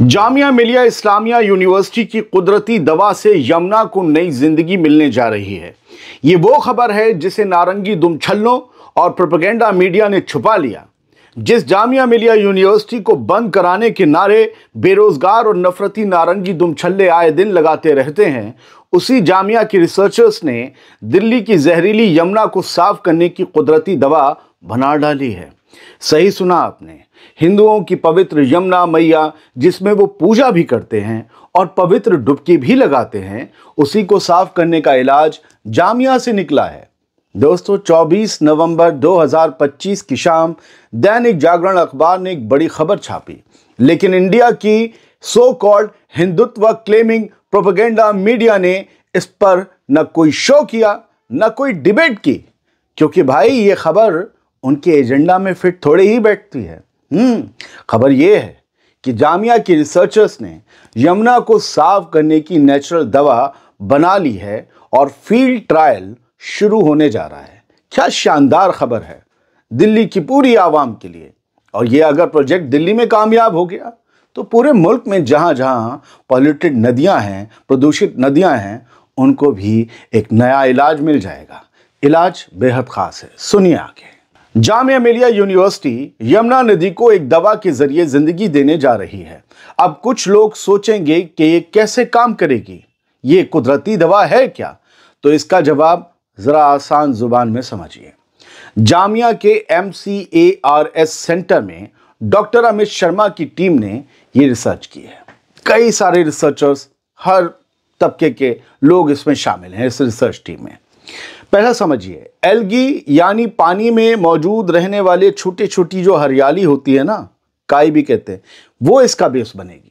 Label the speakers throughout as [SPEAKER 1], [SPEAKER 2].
[SPEAKER 1] Jamia Millia Islamia university की कुदरती दवा से यमुना को नई जिंदगी मिलने जा रही है। ये वो खबर है जिसे नारंगी दुमछल्लों और प्रोपेगेंडा मीडिया ने छुपा लिया। जिस जामिया मिलिया यूनिवर्सिटी को बंद कराने के नारे बेरोजगार और नफरती नारंगी दुमछल्ले आए दिन लगाते रहते हैं, उसी जामिया के रिसर्चर्स ने दिल्ली की जहरीली यमुना को साफ करने की कुदरती दवा बना डाली है। सही सुना आपने, हिंदुओं की पवित्र यमुना मैया जिसमें वो पूजा भी करते हैं और पवित्र डुबकी भी लगाते हैं, उसी को साफ करने का इलाज जामिया से निकला है। दोस्तों, 24 नवंबर 2025 की शाम दैनिक जागरण अखबार ने एक बड़ी खबर छापी, लेकिन इंडिया की so called Hindutva claiming propaganda media ने इस पर न कोई शो किया न कोई डिबेट की, क्योंकि भाई ये खबर उनके एजेंडा में फिट थोड़ी ही बैठती है। खबर यह है कि जामिया के रिसर्चर्स ने यमुना को साफ करने की नेचुरल दवा बना ली है और फील्ड ट्रायल शुरू होने जा रहा है। क्या शानदार खबर है दिल्ली की पूरी आवाम के लिए। और ये अगर प्रोजेक्ट दिल्ली में कामयाब हो गया तो पूरे मुल्क में जहां जहां पॉल्यूटेड नदियां हैं, प्रदूषित नदियां हैं, उनको भी एक नया इलाज मिल जाएगा। इलाज बेहद खास है, सुनिए आगे। जामिया मिलिया यूनिवर्सिटी यमुना नदी को एक दवा के जरिए जिंदगी देने जा रही है। अब कुछ लोग सोचेंगे कि ये कैसे काम करेगी, ये कुदरती दवा है क्या? तो इसका जवाब जरा आसान जुबान में समझिए। जामिया के MCARS सेंटर में डॉक्टर अमित शर्मा की टीम ने ये रिसर्च की है। कई सारे रिसर्चर्स, हर तबके के लोग इसमें शामिल हैं इस रिसर्च टीम में। पहला समझिए, एल्गी यानी पानी में मौजूद रहने वाले छोटी छोटी जो हरियाली होती है ना, काई भी कहते हैं, वो इसका बेस बनेगी।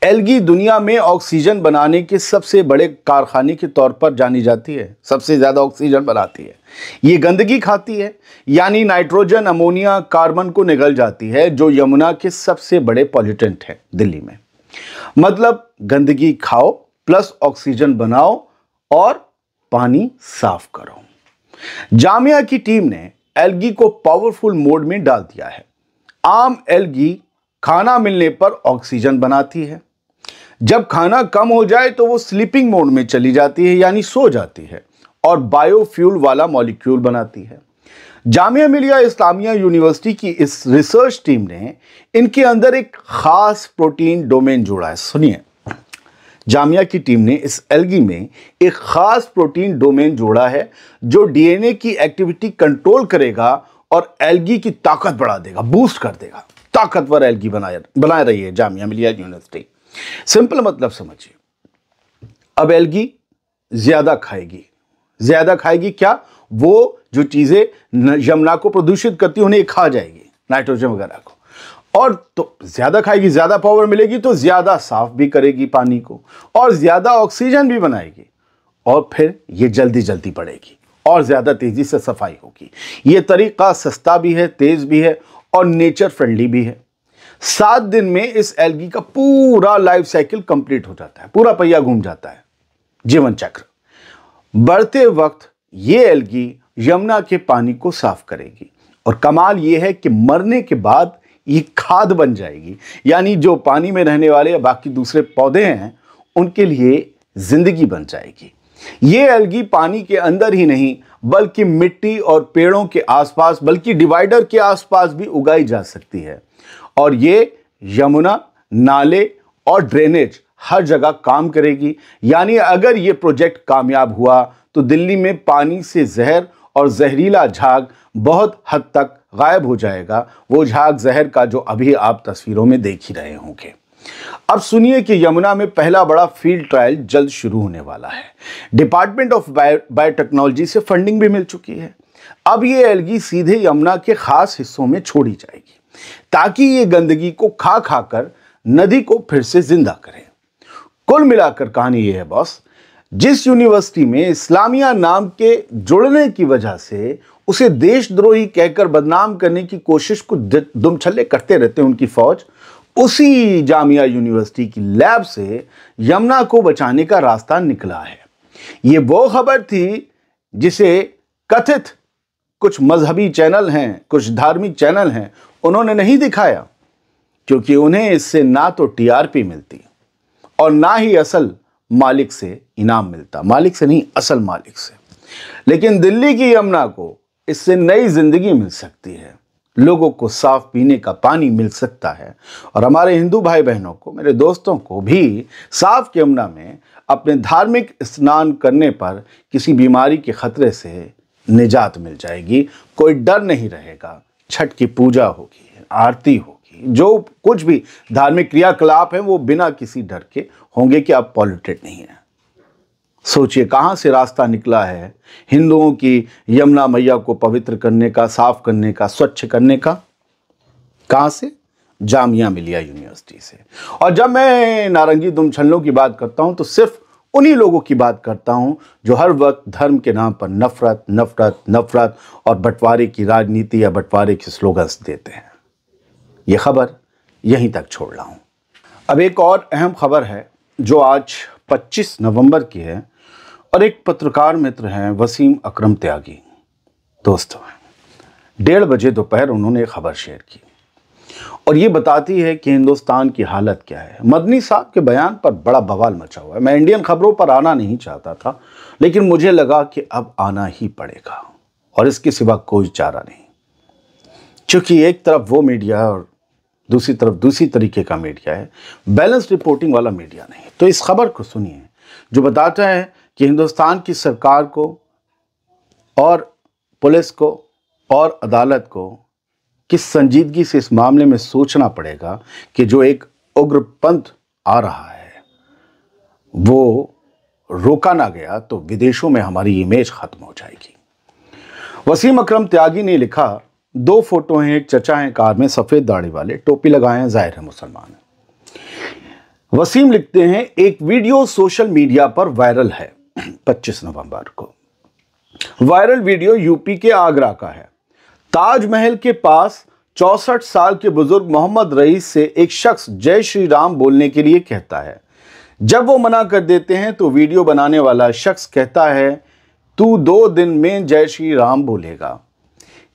[SPEAKER 1] एल्गी दुनिया में ऑक्सीजन बनाने के सबसे बड़े कारखाने के तौर पर जानी जाती है, सबसे ज्यादा ऑक्सीजन बनाती है। ये गंदगी खाती है, यानी नाइट्रोजन, अमोनिया, कार्बन को निगल जाती है, जो यमुना के सबसे बड़े पॉल्यूटेंट है दिल्ली में। मतलब गंदगी खाओ प्लस ऑक्सीजन बनाओ और पानी साफ करो। जामिया की टीम ने एल्गी को पावरफुल मोड में डाल दिया है। आम एल्गी खाना मिलने पर ऑक्सीजन बनाती है, जब खाना कम हो जाए तो वो स्लीपिंग मोड में चली जाती है, यानी सो जाती है, और बायोफ्यूल वाला मॉलिक्यूल बनाती है। जामिया मिलिया इस्लामिया यूनिवर्सिटी की इस रिसर्च टीम ने इनके अंदर एक खास प्रोटीन डोमेन जोड़ा है। सुनिए, जामिया की टीम ने इस एल्गी में एक खास प्रोटीन डोमेन जोड़ा है जो डीएनए की एक्टिविटी कंट्रोल करेगा और एल्गी की ताकत बढ़ा देगा, बूस्ट कर देगा। ताकतवर एल्गी बना रही है जामिया मिलिया यूनिवर्सिटी। सिंपल मतलब समझिए, अब एल्गी ज्यादा खाएगी क्या? वो जो चीजें यमुना को प्रदूषित करती है उन्हें खा जाएगी, नाइट्रोजन वगैरह को, और तो ज्यादा खाएगी, ज्यादा पावर मिलेगी तो ज्यादा साफ भी करेगी पानी को और ज्यादा ऑक्सीजन भी बनाएगी, और फिर ये जल्दी बढ़ेगी और ज्यादा तेजी से सफाई होगी। ये तरीका सस्ता भी है, तेज भी है और नेचर फ्रेंडली भी है। 7 दिन में इस एल्गी का पूरा लाइफ साइकिल कंप्लीट हो जाता है, पूरा पहिया घूम जाता है, जीवन चक्र। बढ़ते वक्त ये एल्गी यमुना के पानी को साफ करेगी और कमाल ये है कि मरने के बाद ये खाद बन जाएगी, यानी जो पानी में रहने वाले या बाकी दूसरे पौधे हैं उनके लिए जिंदगी बन जाएगी। ये एल्गी पानी के अंदर ही नहीं बल्कि मिट्टी और पेड़ों के आसपास, बल्कि डिवाइडर के आसपास भी उगाई जा सकती है, और ये यमुना, नाले और ड्रेनेज हर जगह काम करेगी। यानी अगर ये प्रोजेक्ट कामयाब हुआ तो दिल्ली में पानी से जहर और जहरीला झाग बहुत हद तक गायब हो जाएगा, वो झाग जहर का जो अभी आप तस्वीरों में देख ही रहे होंगे। अब सुनिए कि यमुना में पहला बड़ा फील्ड ट्रायल जल्द शुरू होने वाला है। डिपार्टमेंट ऑफ बायोटेक्नोलॉजी से फंडिंग भी मिल चुकी है। अब ये एल्गी सीधे यमुना के खास हिस्सों में छोड़ी जाएगी ताकि ये गंदगी को खा कर नदी को फिर से जिंदा करे। कुल मिलाकर कहानी ये है बॉस, जिस यूनिवर्सिटी में इस्लामिया नाम के जुड़ने की वजह से उसे देशद्रोही कहकर बदनाम करने की कोशिश को दुमछल्ले करते रहते हैं उनकी फौज, उसी जामिया यूनिवर्सिटी की लैब से यमुना को बचाने का रास्ता निकला है। ये वो खबर थी जिसे कथित कुछ मजहबी चैनल हैं, कुछ धार्मिक चैनल हैं, उन्होंने नहीं दिखाया। क्योंकि उन्हें इससे ना तो टीआरपी मिलती और ना ही असल मालिक से इनाम मिलता, मालिक से नहीं, असल मालिक से। लेकिन दिल्ली की यमुना को इससे नई जिंदगी मिल सकती है, लोगों को साफ पीने का पानी मिल सकता है और हमारे हिंदू भाई बहनों को, मेरे दोस्तों को भी साफ यमुना में अपने धार्मिक स्नान करने पर किसी बीमारी के खतरे से निजात मिल जाएगी। कोई डर नहीं रहेगा। छठ की पूजा होगी, आरती होगी, जो कुछ भी धार्मिक क्रियाकलाप है वो बिना किसी डर के होंगे कि आप पॉल्यूटेड नहीं है। सोचिए कहां से रास्ता निकला है हिंदुओं की यमुना मैया को पवित्र करने का, साफ करने का, स्वच्छ करने का। कहां से? जामिया मिलिया यूनिवर्सिटी से। और जब मैं नारंगी दुमछल्लों की बात करता हूं तो सिर्फ उन्हीं लोगों की बात करता हूं जो हर वक्त धर्म के नाम पर नफरत नफरत नफरत और बंटवारे की राजनीति या बंटवारे के स्लोगन्स देते हैं। यह खबर यहीं तक छोड़ रहा हूं। अब एक और अहम खबर है जो आज 25 नवंबर की है और एक पत्रकार मित्र हैं वसीम अकरम त्यागी। दोस्तों, 1:30 बजे दोपहर उन्होंने एक खबर शेयर की और ये बताती है कि हिंदुस्तान की हालत क्या है। मदनी साहब के बयान पर बड़ा बवाल मचा हुआ है। मैं इंडियन खबरों पर आना नहीं चाहता था, लेकिन मुझे लगा कि अब आना ही पड़ेगा और इसके सिवा कोई चारा नहीं, क्योंकि एक तरफ वो मीडिया और दूसरी तरफ दूसरी तरीके का मीडिया है, बैलेंस रिपोर्टिंग वाला मीडिया नहीं। तो इस खबर को सुनिए जो बताता है कि हिंदुस्तान की सरकार को और पुलिस को और अदालत को किस संजीदगी से इस मामले में सोचना पड़ेगा कि जो एक उग्रपंथ आ रहा है वो रोका ना गया तो विदेशों में हमारी इमेज खत्म हो जाएगी। वसीम अकरम त्यागी ने लिखा, 2 फोटो हैं, एक चचा हैं कार में, सफेद दाढ़ी वाले, टोपी लगाए हैं, जाहिर है मुसलमान है। वसीम लिखते हैं, एक वीडियो सोशल मीडिया पर वायरल है 25 नवंबर को। वायरल वीडियो यूपी के आगरा का है। ताजमहल के पास 64 साल के बुजुर्ग मोहम्मद रईस से एक शख्स जय श्री राम बोलने के लिए कहता है। जब वो मना कर देते हैं तो वीडियो बनाने वाला शख्स कहता है, तू 2 दिन में जय श्री राम बोलेगा।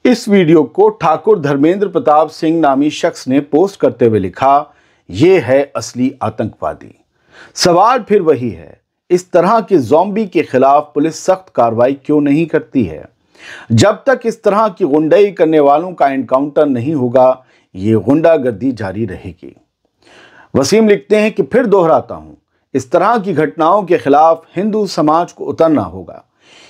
[SPEAKER 1] इस वीडियो को ठाकुर धर्मेंद्र प्रताप सिंह नामी शख्स ने पोस्ट करते हुए लिखा, ये है असली आतंकवादी। सवाल फिर वही है, इस तरह के ज़ॉम्बी के खिलाफ पुलिस सख्त कार्रवाई क्यों नहीं करती है? जब तक इस तरह की गुंडाई करने वालों का एनकाउंटर नहीं होगा, ये गुंडागर्दी जारी रहेगी। वसीम लिखते हैं कि फिर दोहराता हूं, इस तरह की घटनाओं के खिलाफ हिंदू समाज को उतरना होगा।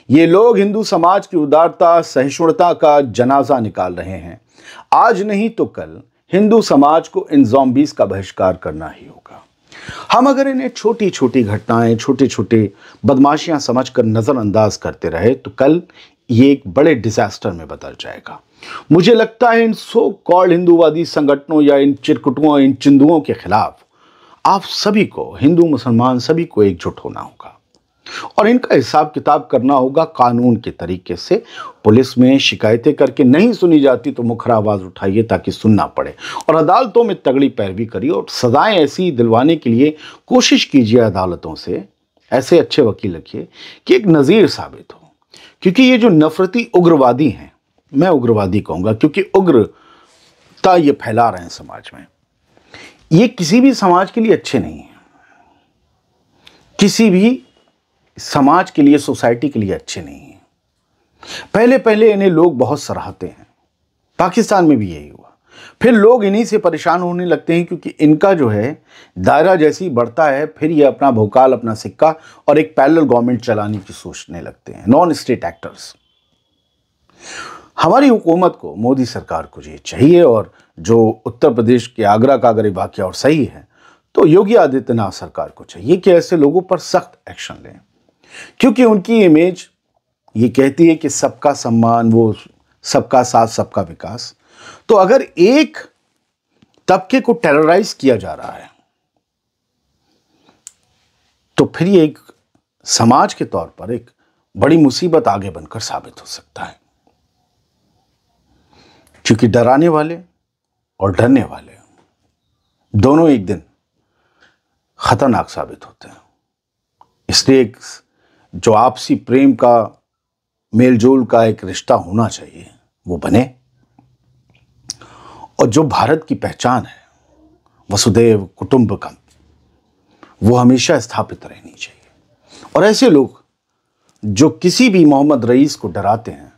[SPEAKER 1] ये लोग हिंदू समाज की उदारता, सहिष्णुता का जनाजा निकाल रहे हैं। आज नहीं तो कल हिंदू समाज को इन ज़ॉम्बीज़ का बहिष्कार करना ही होगा। हम अगर इन्हें छोटी छोटी घटनाएं, छोटे छोटे बदमाशियां समझकर नज़रअंदाज करते रहे तो कल ये एक बड़े डिजास्टर में बदल जाएगा। मुझे लगता है इन सो कॉल्ड हिंदूवादी संगठनों या इन चिरकुटुओं, इन चिंदुओं के खिलाफ आप सभी को, हिंदू मुसलमान सभी को एकजुट होना होगा और इनका हिसाब किताब करना होगा कानून के तरीके से। पुलिस में शिकायतें करके नहीं सुनी जाती तो मुखर आवाज उठाइए ताकि सुनना पड़े और अदालतों में तगड़ी पैरवी करिए और सजाएं ऐसी दिलवाने के लिए कोशिश कीजिए अदालतों से, ऐसे अच्छे वकील रखिए कि एक नज़ीर साबित हो। क्योंकि ये जो नफरती उग्रवादी हैं, मैं उग्रवादी कहूँगा क्योंकि उग्रता ये फैला रहे हैं समाज में, ये किसी भी समाज के लिए अच्छे नहीं हैं, किसी भी समाज के लिए, सोसाइटी के लिए अच्छे नहीं हैं। पहले पहले इन्हें लोग बहुत सराहते हैं, पाकिस्तान में भी यही हुआ। फिर लोग इन्हीं से परेशान होने लगते हैं क्योंकि इनका जो है दायरा जैसी बढ़ता है, फिर ये अपना भोकाल, अपना सिक्का और एक पैरेलल गवर्नमेंट चलाने की सोचने लगते हैं, नॉन स्टेट एक्टर्स। हमारी हुकूमत को, मोदी सरकार को ये चाहिए, और जो उत्तर प्रदेश के आगरा का अगर वाकया और सही है तो योगी आदित्यनाथ सरकार को चाहिए कि ऐसे लोगों पर सख्त एक्शन लें, क्योंकि उनकी इमेज ये कहती है कि सबका सम्मान, वो सबका साथ सबका विकास। तो अगर एक तबके को टेरराइज किया जा रहा है तो फिर ये एक समाज के तौर पर एक बड़ी मुसीबत आगे बनकर साबित हो सकता है, क्योंकि डराने वाले और डरने वाले दोनों एक दिन खतरनाक साबित होते हैं। इसलिए एक जो आपसी प्रेम का, मेलजोल का एक रिश्ता होना चाहिए वो बने, और जो भारत की पहचान है वसुदैव कुटुंबकम, वो हमेशा स्थापित रहनी चाहिए। और ऐसे लोग जो किसी भी मोहम्मद रईस को डराते हैं,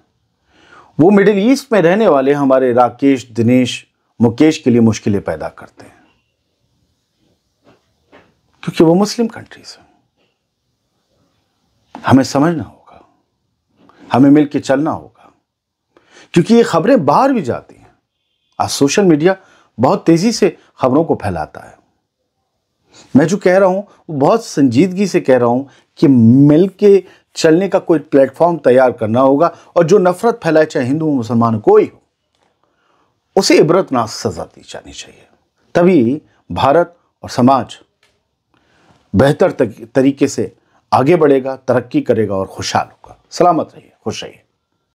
[SPEAKER 1] वो मिडिल ईस्ट में रहने वाले हमारे राकेश, दिनेश, मुकेश के लिए मुश्किलें पैदा करते हैं, क्योंकि वो मुस्लिम कंट्रीज हैं। हमें समझना होगा, हमें मिलकर चलना होगा, क्योंकि ये खबरें बाहर भी जाती हैं। आज सोशल मीडिया बहुत तेजी से खबरों को फैलाता है। मैं जो कह रहा हूं वो बहुत संजीदगी से कह रहा हूं कि मिलके चलने का कोई प्लेटफॉर्म तैयार करना होगा, और जो नफरत फैलाए, चाहे हिंदू हो, मुसलमान कोई हो, उसे इबरतनाक सजा दी जानी चाहिए। तभी भारत और समाज बेहतर तरीके से आगे बढ़ेगा, तरक्की करेगा और खुशहाल होगा। सलामत रहिए, खुश रहिए।